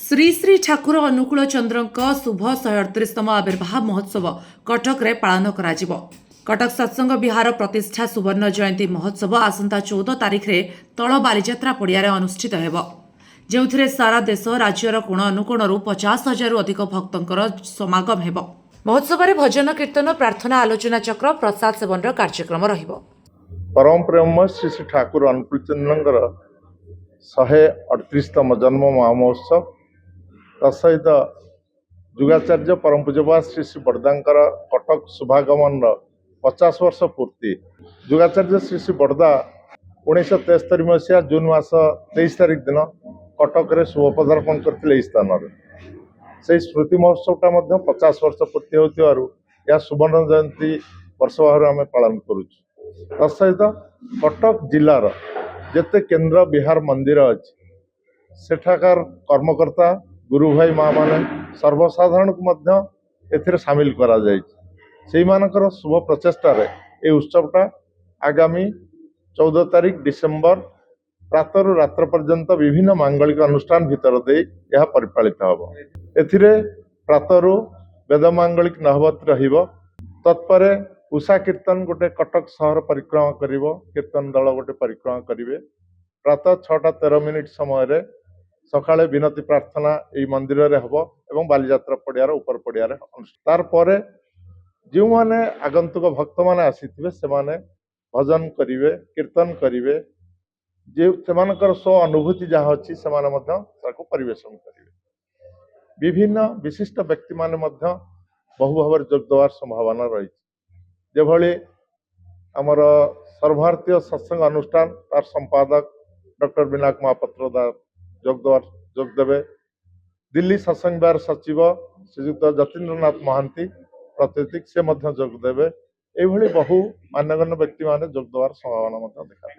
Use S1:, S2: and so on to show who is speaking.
S1: श्री श्री ठाकुर अनुकूल चंद्र शुभ 138तम आविर्भाव महोत्सव कटक रे पालन करा कटक सत्संग विहार प्रतिष्ठा सुवर्ण जयंती महोत्सव आसंता 14 तारिख रे तल बालीजात्रा पड़िया अनुष्ठित हेब जो सारा देश राज्यर कोण अनुकोणरू 50,000 अधिक भक्तर समागम हेब। महोत्सव रे भजन कीर्तन प्रार्थना आलोचना चक्र प्रसाद सेवन कार्यक्रम रहिबो।
S2: परम प्रेम श्री श्री ठाकुर अनुकूल चंद्र 138तम जन्म महोत्सव तसहित जुगाचार्य परम पूज्यपाद श्री श्री बड़दांकर कटक शुभागमन 50 वर्ष पूर्ति। जुगाचार्य श्री श्री बड़दा 1973 मसीहा जून मास 23 तारिख दिन कटक रे शुभ पदार्पण करते स्थान से स्मृति महोत्सवटा 50 वर्ष पूर्ति होतिबारु या सुवर्ण जयंती वर्ष भाव आम पालन करुछु। तसहित कटक जिलार जेते केन्द्र विहार मंदिर अच्छी सेठाकार कर्मकर्ता गुरु भाई माँ माने सर्वसाधारण को एथिरे सामिल करा से मानकर शुभ प्रचेष्टार ये उत्सवटा आगामी 14 तारिख डिसेम्बर प्रातरु रात्र पर्यंत विभिन्न मांगलिक अनुष्ठान भितर दे यह परिपालित हम। एथिरे प्रातरु वेद मांगलिक नहबत रहिबो, तत्परे उषा कीर्तन गोटे कटक सहर परिक्रमा करिवो, कीर्तन दल गोटे परिक्रमा करिवे। प्रातः 6:13 समय सकाळे विनती प्रार्थना यही मंदिर रे हबो एवं बालीजात्रा पड़ियार उपर पड़ियार तार परे जो माने आगंतुक भक्त माने आसीथिबे से माने भजन करिवे, कीर्तन करिवे, जे सेमानकर स्व अनुभूति जहाँ अच्छी से माने मध्य ताको परिवेशन करिवे। विभिन्न विशिष्ट व्यक्ति माने मध्य बहु भाव जोग देवार संभावना रही जेभली आमर सर्वभारतीय सत्संग अनुष्ठान तार संपादक डॉक्टर विनायक महापात्र जोग देवे। दिल्ली सत्संग विहार सचिव श्रीजुक्त जतीन्द्रनाथ महांती प्रातिनिधिक से जोग देवे। एभली बहु मान्यगण्य व्यक्ति माने जोग देवार संभावना देखा